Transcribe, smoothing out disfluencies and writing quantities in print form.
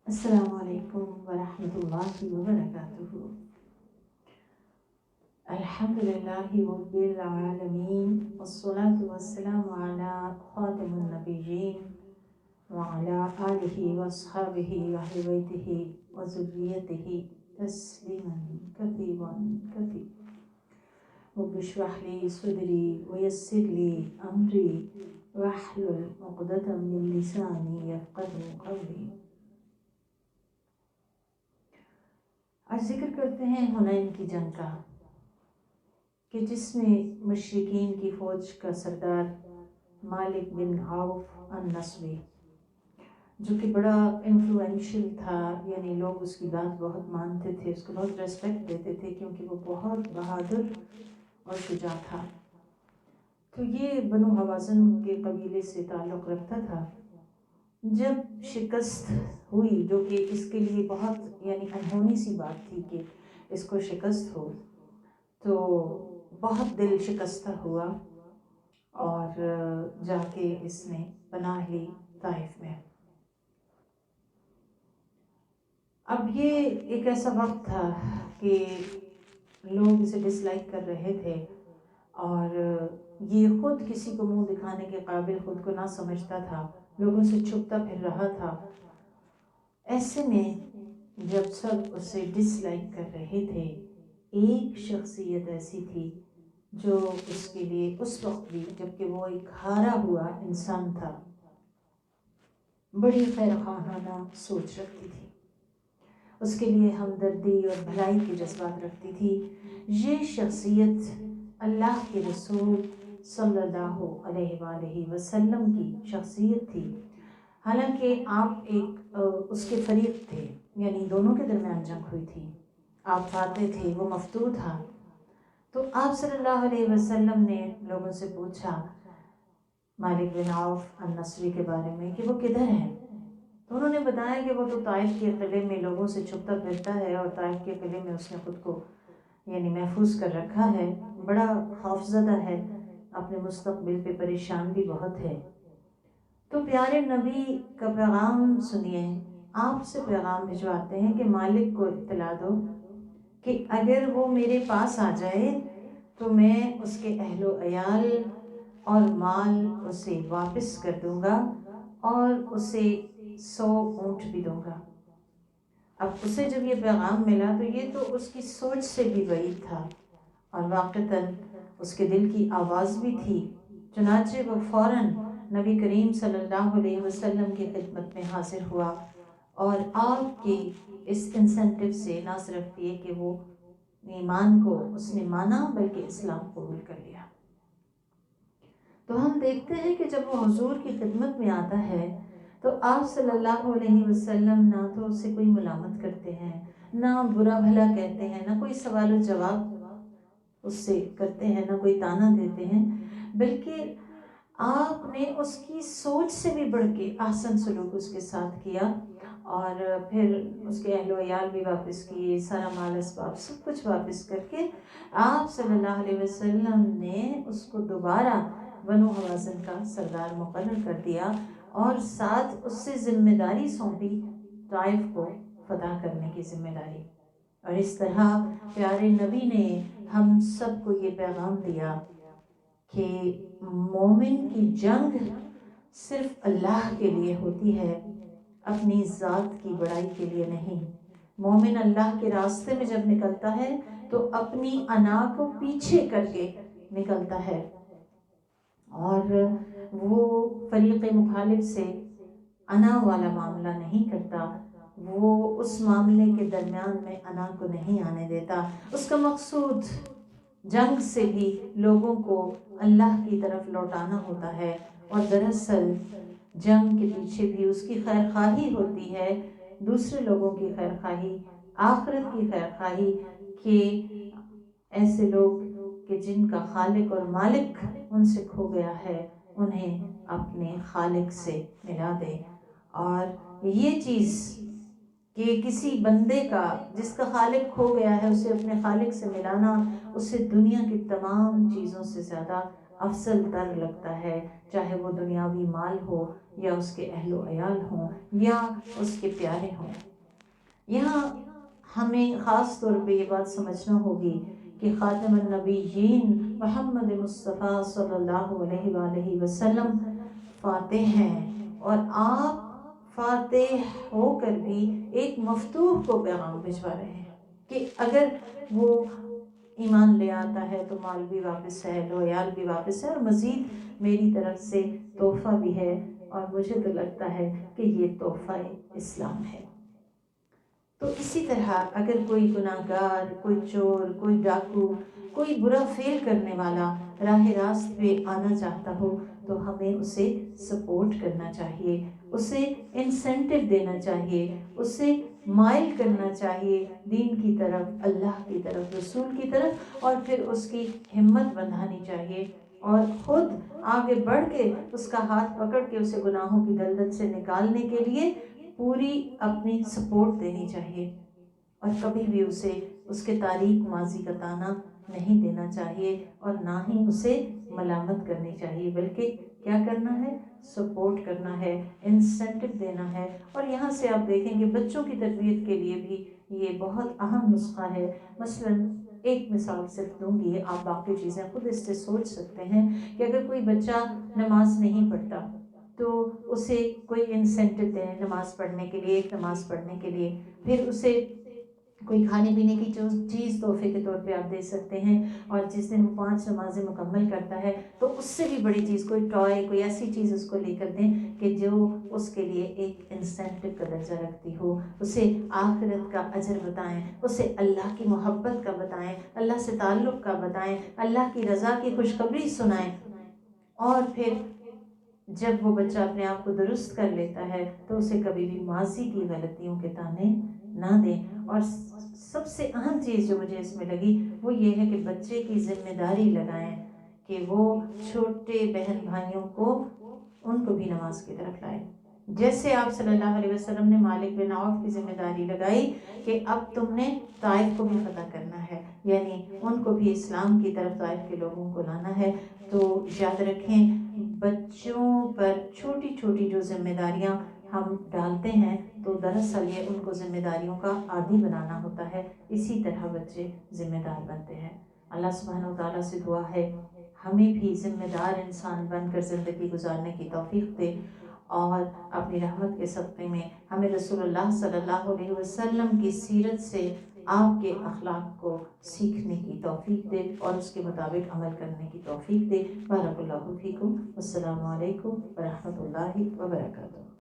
السلام علیکم ورحمۃ اللہ وبرکاتہ۔ الحمد للہ رب العالمین والصلاة والسلام علی خاتم النبیین وعلی آلہ واصحابہ واہل بیتہ وذریتہ تسلیما کثیرا کثیرا۔ رب اشرح لی صدری ویسر لی امری واحلل عقدۃ من لسانی یفقہوا قولی۔ آج ذکر کرتے ہیں حنین کی جنگ کا، کہ جس میں مشرکین کی فوج کا سردار مالک بن عوف النصری، جو کہ بڑا انفلوئنشل تھا، یعنی لوگ اس کی بات بہت مانتے تھے، اس کو بہت ریسپیکٹ دیتے تھے کیونکہ وہ بہت بہادر اور شجاع تھا۔ تو یہ بنو حوازن کے قبیلے سے تعلق رکھتا تھا۔ جب شکست ہوئی، جو کہ اس کے لیے بہت انہونی سی بات تھی کہ اس کو شکست ہو، تو بہت دل شکستہ ہوا اور جا کے اس نے پناہ لی طائف میں۔ اب یہ ایک ایسا وقت تھا کہ لوگ اسے ڈس لائک کر رہے تھے اور یہ خود کسی کو منہ دکھانے کے قابل خود کو نہ سمجھتا تھا، لوگوں سے چھپتا پھر رہا تھا۔ ایسے میں جب سب اسے ڈس لائک کر رہے تھے، ایک شخصیت ایسی تھی جو اس کے لیے اس وقت بھی، جبکہ وہ ایک ہارا ہوا انسان تھا، بڑی خیر خواہانہ سوچ رکھتی تھی، اس کے لیے ہمدردی اور بھلائی کے جذبات رکھتی تھی۔ یہ شخصیت اللہ کے رسول صلی اللہ علیہ وآلہ وسلم کی شخصیت تھی۔ حالانکہ آپ ایک اس کے فریق تھے، یعنی دونوں کے درمیان جنگ ہوئی تھی، آپ فاتح تھے، وہ مفتوح تھا۔ تو آپ صلی اللہ علیہ وسلم نے لوگوں سے پوچھا مالک بن عوف النصری کے بارے میں کہ وہ کدھر ہے؟ تو انہوں نے بتایا کہ وہ تو طائف کے قلعے میں لوگوں سے چھپتا پھرتا ہے، اور طائف کے قلعے میں اس نے خود کو محفوظ کر رکھا ہے، بڑا خوفزدہ ہے، اپنے مستقبل پہ پریشان بھی بہت ہے۔ تو پیارے نبی کا پیغام سنیے، آپ سے پیغام بھجواتے ہیں کہ مالک کو اطلاع دو کہ اگر وہ میرے پاس آ جائے تو میں اس کے اہل و عیال اور مال اسے واپس کر دوں گا اور اسے 100 اونٹ بھی دوں گا۔ اب اسے جب یہ پیغام ملا تو یہ تو اس کی سوچ سے بھی بعید تھا، اور واقعتاً اس کے دل کی آواز بھی تھی۔ چنانچہ وہ فوراً نبی کریم صلی اللہ علیہ وسلم کی خدمت میں حاضر ہوا، اور آپ کی اس انسینٹیو سے نہ صرف یہ کہ وہ ایمان کو اس نے مانا بلکہ اسلام قبول کر لیا۔ تو ہم دیکھتے ہیں کہ جب وہ حضور کی خدمت میں آتا ہے تو آپ صلی اللہ علیہ وسلم نہ تو اس سے کوئی ملامت کرتے ہیں، نہ برا بھلا کہتے ہیں، نہ کوئی سوال و جواب اس سے کرتے ہیں، نہ کوئی تانا دیتے ہیں، بلکہ آپ نے اس کی سوچ سے بھی بڑھ کے احسن سلوک اس کے ساتھ کیا، اور پھر اس کے اہل و عیال بھی واپس کیے، سارا مال اسباب سب کچھ واپس کر کے آپ صلی اللہ علیہ وسلم نے اس کو دوبارہ بنو حوازن کا سردار مقرر کر دیا، اور ساتھ اس سے ذمہ داری سونپی طائف کو فتح کرنے کی ذمہ داری۔ اور اس طرح پیارے نبی نے ہم سب کو یہ پیغام دیا کہ مومن کی جنگ صرف اللہ کے لیے ہوتی ہے، اپنی ذات کی بڑائی کے لیے نہیں۔ مومن اللہ کے راستے میں جب نکلتا ہے تو اپنی انا کو پیچھے کر کے نکلتا ہے، اور وہ فریق مخالف سے انا والا معاملہ نہیں کرتا، وہ اس معاملے کے درمیان میں انا کو نہیں آنے دیتا۔ اس کا مقصود جنگ سے بھی لوگوں کو اللہ کی طرف لوٹانا ہوتا ہے، اور دراصل جنگ کے پیچھے بھی اس کی خیر خواہی ہوتی ہے، دوسرے لوگوں کی خیر خواہی، آخرت کی خیر خواہی، کہ ایسے لوگ کہ جن کا خالق اور مالک ان سے کھو گیا ہے انہیں اپنے خالق سے ملا دے۔ اور یہ چیز کہ کسی بندے کا جس کا خالق کھو گیا ہے اسے اپنے خالق سے ملانا، اسے دنیا کی تمام چیزوں سے زیادہ افضل تر لگتا ہے، چاہے وہ دنیاوی مال ہو یا اس کے اہل و عیال ہوں یا اس کے پیارے ہوں۔ یہاں ہمیں خاص طور پہ یہ بات سمجھنا ہوگی کہ خاتم النبیین محمد مصطفیٰ صلی اللہ علیہ وآلہ وسلم فاتح ہیں، اور آپ فاتح ہو کر بھی ایک مفتوح کو پیغام بھجوا رہے ہیں کہ اگر وہ ایمان لے آتا ہے تو مال بھی واپس ہے، لویال بھی واپس ہے، اور مزید میری طرف سے تحفہ بھی ہے، اور مجھے تو لگتا ہے کہ یہ تحفہ اسلام ہے۔ تو اسی طرح اگر کوئی گناہ گار، کوئی چور، کوئی ڈاکو، کوئی برا فعل کرنے والا راہ راست پہ آنا چاہتا ہو تو ہمیں اسے سپورٹ کرنا چاہیے، اسے انسینٹیو دینا چاہیے، اسے مائل کرنا چاہیے دین کی طرف، اللہ کی طرف، رسول کی طرف، اور پھر اس کی ہمت بندھانی چاہیے، اور خود آگے بڑھ کے اس کا ہاتھ پکڑ کے اسے گناہوں کی دلدل سے نکالنے کے لیے پوری اپنی سپورٹ دینی چاہیے، اور کبھی بھی اسے اس کے تاریک ماضی کا تانا نہیں دینا چاہیے، اور نہ ہی اسے ملامت کرنی چاہیے، بلکہ کیا کرنا ہے؟ سپورٹ کرنا ہے، انسینٹیو دینا ہے۔ اور یہاں سے آپ دیکھیں گے بچوں کی تربیت کے لیے بھی یہ بہت اہم نسخہ ہے۔ مثلا ایک مثال صرف دوں گی، آپ باقی چیزیں خود اس سے سوچ سکتے ہیں کہ اگر کوئی بچہ نماز نہیں پڑھتا تو اسے کوئی انسینٹیو دیں نماز پڑھنے کے لیے، ایک نماز پڑھنے کے لیے، پھر اسے کوئی کھانے پینے کی چیز تحفے کے طور پہ آپ دے سکتے ہیں، اور جس دن وہ 5 نمازیں مکمل کرتا ہے تو اس سے بھی بڑی چیز، کوئی ٹوائے، کوئی ایسی چیز اس کو لے کر دیں کہ جو اس کے لیے ایک انسینٹیو کا درجہ رکھتی ہو، اسے آخرت کا اجر بتائیں، اسے اللہ کی محبت کا بتائیں، اللہ سے تعلق کا بتائیں، اللہ کی رضا کی خوشخبری سنائیں، اور پھر جب وہ بچہ اپنے آپ کو درست کر لیتا ہے تو اسے کبھی بھی ماضی کی غلطیوں کے تانے نہ دیں۔ اور سب سے اہم چیز جو مجھے اس میں لگی وہ یہ ہے کہ بچے کی ذمہ داری لگائیں کہ وہ چھوٹے بہن بھائیوں کو، ان کو بھی نماز کی طرف لائیں، جیسے آپ صلی اللہ علیہ وسلم نے مالک بن عوف کی ذمہ داری لگائی کہ اب تم نے طائف کو بھی فتح کرنا ہے، یعنی ان کو بھی اسلام کی طرف طائف کے لوگوں کو لانا ہے۔ تو یاد رکھیں، بچوں پر چھوٹی چھوٹی جو ذمہ داریاں ہم ڈالتے ہیں تو دراصل یہ ان کو ذمہ داریوں کا عادی بنانا ہوتا ہے، اسی طرح بچے ذمہ دار بنتے ہیں۔ اللہ سبحانہ وتعالیٰ سے دعا ہے ہمیں بھی ذمہ دار انسان بن کر زندگی گزارنے کی توفیق دے، اور اپنی رحمت کے صدقے میں ہمیں رسول اللہ صلی اللہ علیہ وسلم کی سیرت سے آپ کے اخلاق کو سیکھنے کی توفیق دے اور اس کے مطابق عمل کرنے کی توفیق دے۔ بارک اللہ فیکم، السلام علیکم ورحمۃ اللہ وبرکاتہ۔